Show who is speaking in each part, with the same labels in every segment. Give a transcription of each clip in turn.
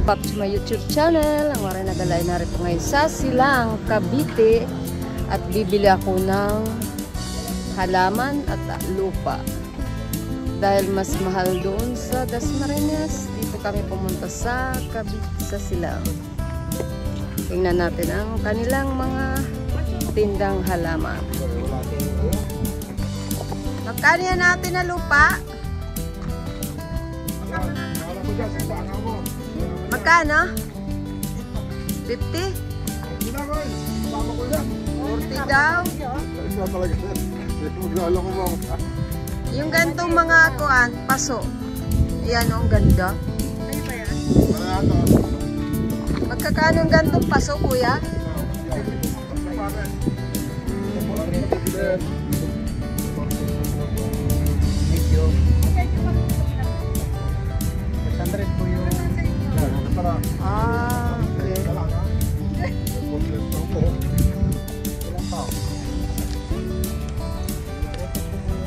Speaker 1: back to my YouTube channel. Ang Maray Nagalay na rin po ngayon sa Silang, Cavite. At bibili ako ng halaman at lupa. Dahil mas mahal doon sa Dasmariñas, dito kami pumunta sa Cavite, sa Silang. Tingnan natin ang kanilang mga tindang halaman. Magkano yan natin na lupa? Magkano? 50? 40 daw? Yung gantong mga kuan, paso. Ayan, ang ganda. Magkakano ang gantong paso, kuya? Ah, okay.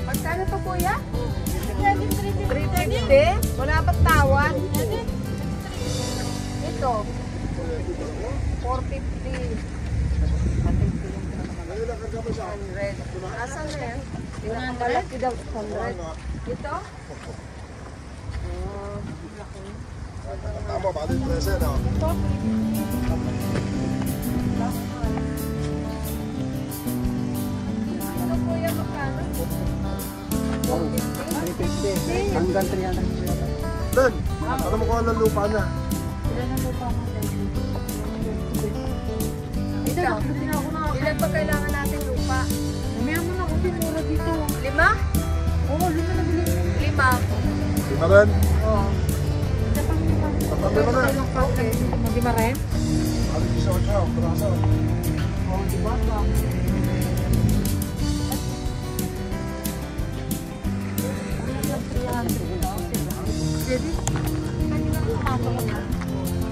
Speaker 1: Magkano to, kuya? 350? Wala pa tawan? Ito 450. 100. Asan na yan? Pinakamalaki daw 100. Ito?
Speaker 2: Tama ba? Dito na siya, no?
Speaker 1: Ito? Ano kuya, magkano?
Speaker 3: 350 hanggang 300.
Speaker 2: Dan, alam mo kung anong lupa na?
Speaker 3: Ilan ang lupa mo?
Speaker 1: Ito. Ilan pa kailangan natin lupa?
Speaker 3: Umiyan mo na ako mura dito.
Speaker 1: 5?
Speaker 3: Oo, 5 na bili.
Speaker 1: 5?
Speaker 2: Lima rin?
Speaker 1: Oo.
Speaker 2: Tatambi mo na.
Speaker 1: Okay.
Speaker 3: Mag-5 rin?
Speaker 2: Aling isa ko siya, purasa.
Speaker 3: Oo, diba?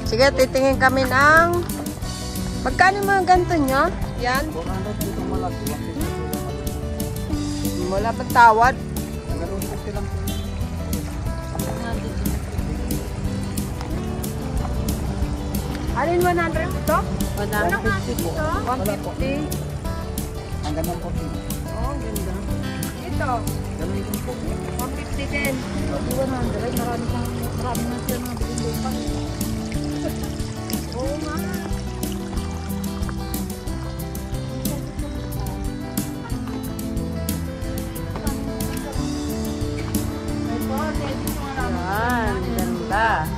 Speaker 1: Sige, titingin kami ng... Magkano yung mga ganito nyo? Yan?
Speaker 3: 400 dito malaki.
Speaker 1: Wala pa tawad.
Speaker 3: Ganun kasi lang.
Speaker 1: Alin 100 ito?
Speaker 3: 150 po.
Speaker 1: 150.
Speaker 3: Hanggang 140.
Speaker 1: Oh, ganda. Ito,
Speaker 3: Ganun din po.
Speaker 1: 150 din.
Speaker 3: 100. Marami na siya mga bilhin lupa.
Speaker 1: Oo nga. Yan, ganda.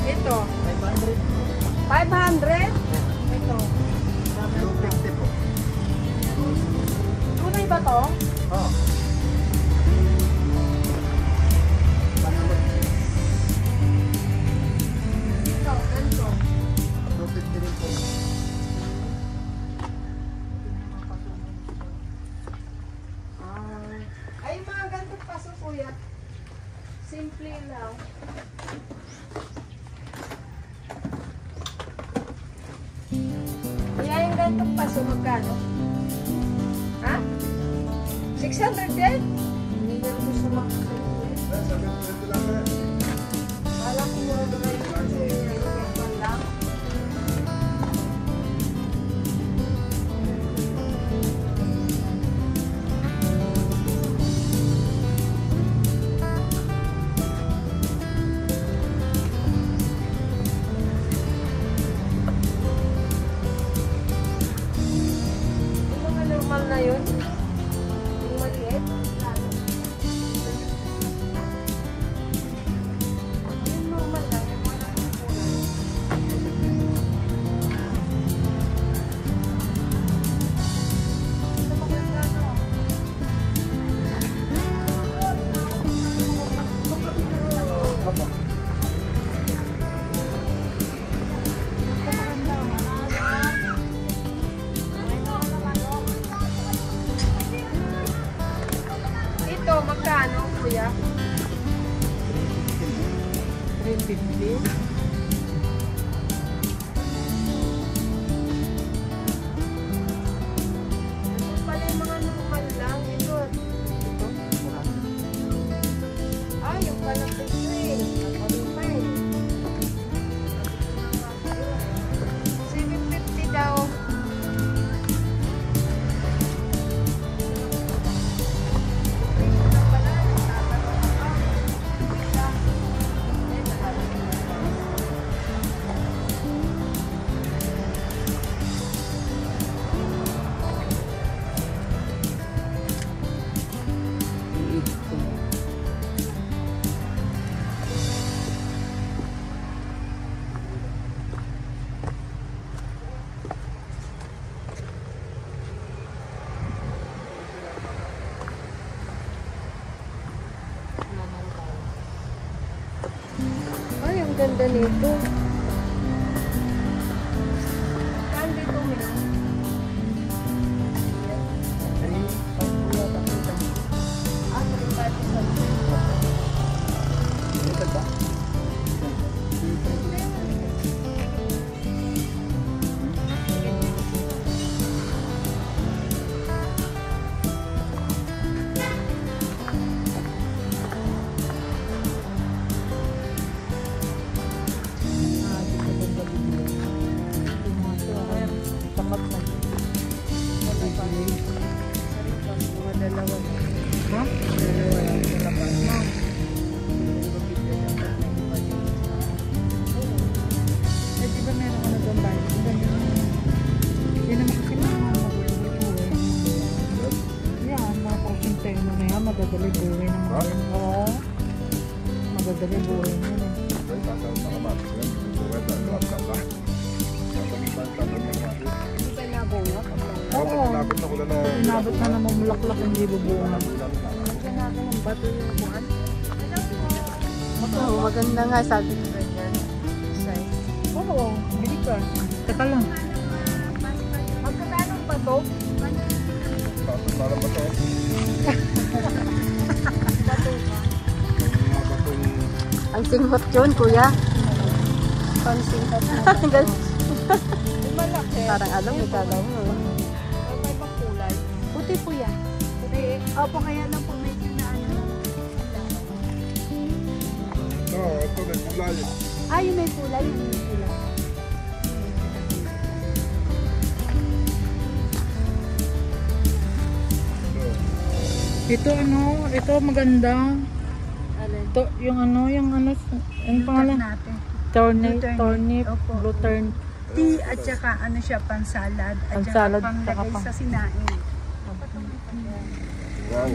Speaker 1: Ito, 500. Ito.
Speaker 2: 250 po.
Speaker 1: Tunay ba to?
Speaker 2: Oo.
Speaker 1: Ito, ganito.
Speaker 2: 250 rin po.
Speaker 1: Ay, mga ganito paso, kuya. Simple lang. Kaya yung ganito paso, magkano? Ha? 600 din? Hindi na gusto makakalimutin.
Speaker 2: 720 lang rin.
Speaker 1: Kala ko mura ba kayo kasi yung lang. Yung mga normal na yun. Yung maliit. Yung normal lang. Yung mga kulay. Ito pa magkano? Ito, magkano, kuya?
Speaker 3: 350.
Speaker 1: Ito pala yung mga normal lang. Ito, Ang ganda nito. Saan dito mo?
Speaker 3: Madadali buhay ng mga yun. Oo. Madadali buhay mo.
Speaker 1: Hindi ka nabunga?
Speaker 3: Oo. Inabot na namang mulaklak, hindi bubunga.
Speaker 1: Lagyan natin ng bato yung buwan. Oo, maganda nga sabi ko ganyan.
Speaker 3: Oo. Bili ka. Teka lang.
Speaker 1: Magkakano ang bato?
Speaker 2: Parang ba ito?
Speaker 1: Ang singhot yun, kuya. Pang-singhot na. Malaki. Parang alam mo, kagaw mo. May pagkulay.
Speaker 3: Puti po yan.
Speaker 1: Puti.
Speaker 3: Opo, kaya lang po medyo na ano.
Speaker 2: Oo, ito may kulay.
Speaker 3: Ah, yung may kulay. Yung may kulay. Ito ano, ito maganda.
Speaker 1: Alin?
Speaker 3: Ito, yung pangalan? Turnip, blue turn.
Speaker 4: Tea at saka ano siya, pansalad at
Speaker 3: Pansalad,
Speaker 4: saka panglagay
Speaker 3: saka
Speaker 4: sa sinain.
Speaker 2: Wow,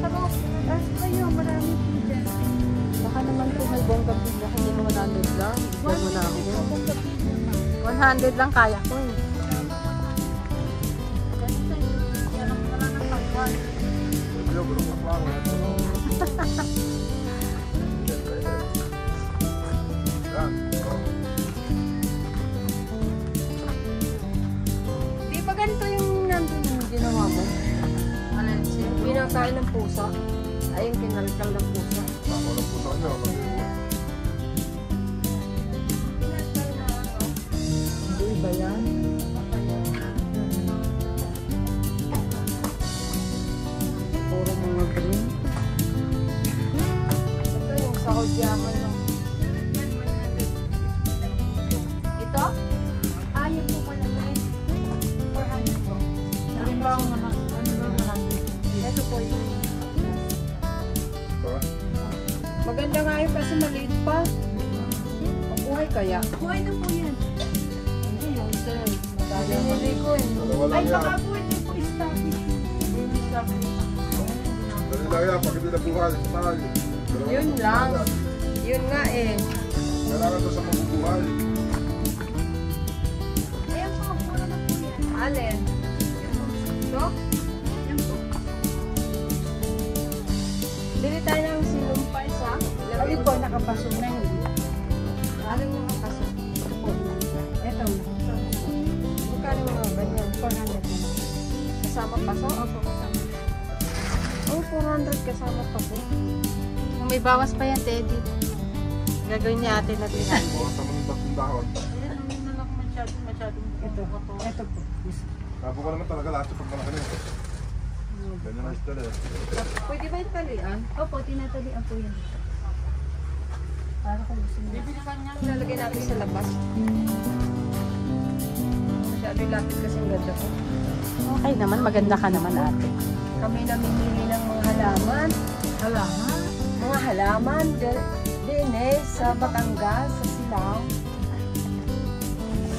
Speaker 4: Tapos kayo, marami po dyan.
Speaker 1: Baka naman po may bonggang bigla. Hindi mo 100 lang. Bigyan mo na ako. 100 lang kaya ko eh. Di ba ganito yung nandun yung ginawa mo? Alin siya? Pinakain ng pusa. Ayun, kinalkal ng pusa.
Speaker 2: Ako lang po sa kanya.
Speaker 1: Kinalkal na ano?
Speaker 3: Hindi ba yan?
Speaker 1: Puro mga green. Ito yung sahod yaman lang. Ito?
Speaker 4: Ah, yun po pala na 400 po.
Speaker 3: Ano ba ang marami?
Speaker 4: Ito po yung
Speaker 1: Maganda nga yun kasi maliit pa. Mabuhay kaya?
Speaker 4: buhay na po yan.
Speaker 1: Hindi yung isa. Binili ko eh.
Speaker 2: Dalawa lang
Speaker 4: Ay,
Speaker 2: yan.
Speaker 4: baka po ito po established.
Speaker 2: Dali lang yan, pag hindi na buhay, patay.
Speaker 1: Yun lang. Yun nga eh.
Speaker 2: Kailangan ito sa mabubuhay.
Speaker 4: Ayan po, mura na po yan.
Speaker 1: Alin? Ito?
Speaker 4: Yan po.
Speaker 1: Bili tayo ng sinumpay sa.
Speaker 4: Alin po, nakapaso na yun.
Speaker 1: Alin mo mga kaso?
Speaker 4: Ito.
Speaker 1: Magkano mga ganyan?
Speaker 4: 400 po.
Speaker 1: Kasama paso?
Speaker 4: Opo, kasama.
Speaker 1: Oh, 400 kasama paso. Kung may bawas pa yan, Teddy. Gagawin niya ate na 300.
Speaker 2: Bukas naman yung tatlong dahon.
Speaker 4: Ito. Ito po.
Speaker 2: Kabo ko naman talaga lahat yung pag malaki na ito. Ganyan ang style eh.
Speaker 1: Pwede ba yung talian?
Speaker 4: Opo, tinatalian po yan. Para kung gusto niyo.
Speaker 1: Lalagay natin sa labas. Masyado yung lapit kasi ang ganda ko.
Speaker 3: Okay naman, maganda ka naman ate.
Speaker 1: Kami namimili ng mga halaman.
Speaker 3: Halaman?
Speaker 1: Mga halaman din eh, sa Batangas, sa Silang.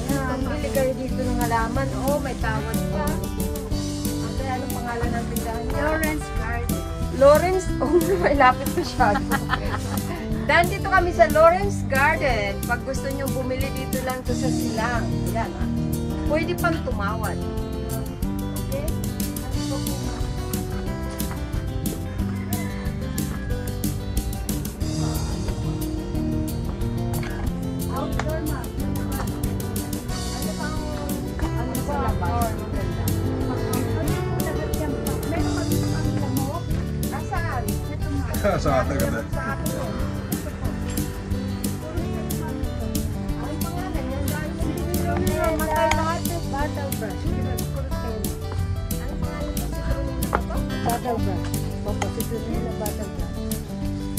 Speaker 1: Ayan, bili kayo dito ng halaman. Oh, may tawad pa. Anong pangalan ng tindahan niya?
Speaker 4: Lawrence Garden.
Speaker 1: Lawrence? Oh, may lapit masyado. Dahil dito kami sa Lawrence Garden. Pag gusto nyo bumili dito lang to sa Silang. Yan ah. Pwede pang tumawad. Okay?
Speaker 2: Sa atin ka din.
Speaker 1: Ang pangalan niya, namatay lahat eh.
Speaker 3: Battle brush.
Speaker 1: Ano pangalan niya? Si Tronina ba to?
Speaker 3: Battle brush. Opo, si Tronina battle brush.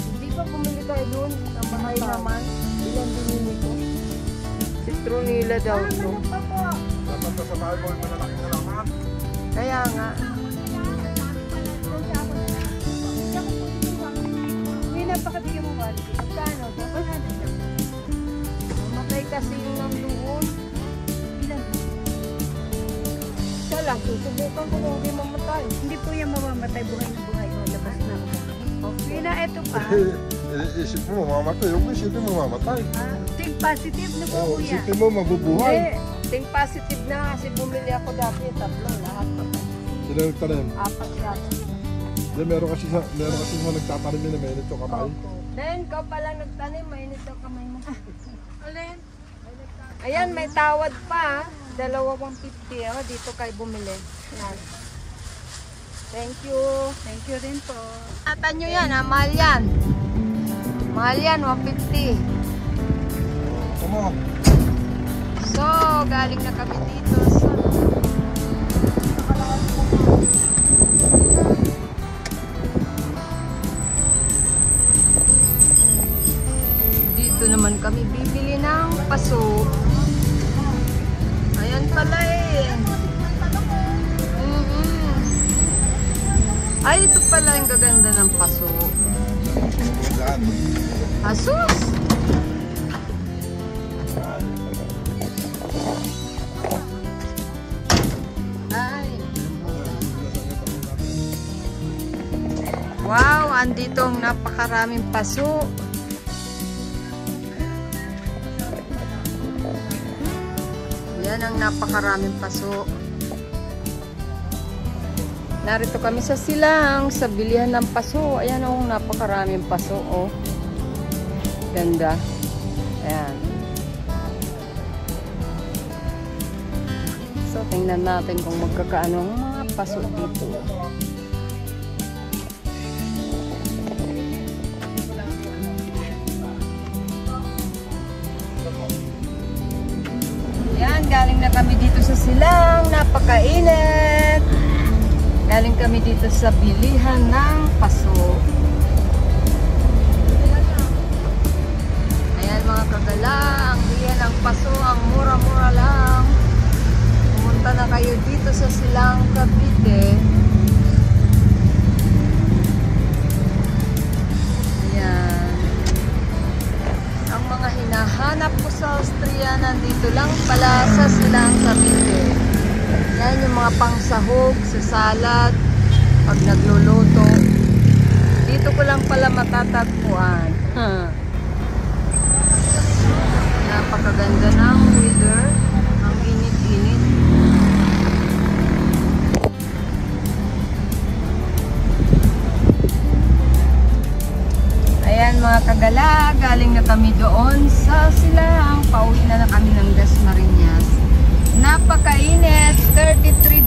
Speaker 1: Hindi ba bumili tayo doon? Ang mahal naman.
Speaker 3: Ilan binili ko?
Speaker 1: Si Tronila daw to.
Speaker 2: Dapat sa bahay mo, malalaking halaman.
Speaker 1: Kaya nga.
Speaker 4: Hindi napakabigyan mo wali. Magkano? 100 lang.
Speaker 1: Mamatay kasi yung nandoon.
Speaker 4: Ilan?
Speaker 1: Siya lang, susubukan ko kung hindi mamatay.
Speaker 4: Hindi po yan mamamatay. Buhay na buhay. O, labas na. Okay na, eto pa.
Speaker 2: Isip mo mamamatay. Huwag mo isipin mo mamamatay.
Speaker 4: Think positive na po,
Speaker 2: Oo,
Speaker 4: kuya.
Speaker 2: isipin mo mabubuhay.
Speaker 1: Hindi. Think positive na kasi bumili ako dati. Tatlo, lahat patay.
Speaker 2: Sila nagtanim.
Speaker 1: 4 yata.
Speaker 2: Di, meron kasi mga nagtatanim yun na may nito kamay.
Speaker 1: Then, ikaw pala nagtanim, mainit ang kamay mo. Alin? Ayan, may tawad pa. 2,150 ako dito kay bumili. Ayan. Thank you.
Speaker 4: Thank you rin po.
Speaker 1: Atan nyo yan, ha? Mahal yan. Mahal yan, 150.
Speaker 2: Come on.
Speaker 1: So, galing na kami dito sa... Dito naman kami bibili ng paso. Ayan pala eh. Ay, ito pala yung gaganda ng paso.
Speaker 2: Yan.
Speaker 1: Asus! Ay. Wow, andito ang napakaraming paso. Yan ang napakaraming paso. Narito kami sa silang, sa bilihan ng paso. Ayan ang napakaraming paso. Oh. Ganda. Ayan. So, tingnan natin kung magkakaano ang mga paso dito. Yan, galing na kami dito sa silang. Napakainit. Galing kami dito sa bilihan ng paso. Ayan mga kagala, ang bilihan ng paso, ang mura-mura lang. Pumunta na kayo dito sa Silang Cavite. Ayan. Ang mga hinahanap ko sa Austria, nandito lang pala sa Silang Cavite. Yan yung mga pangsahog sa salad pag nagluluto. Dito ko lang pala matatagpuan. Napakaganda ng weather. Ang init-init. Ayan mga kagala, galing na kami doon sa Silang. Pauwi na kami ng Dasmariñas. Napakainit, 33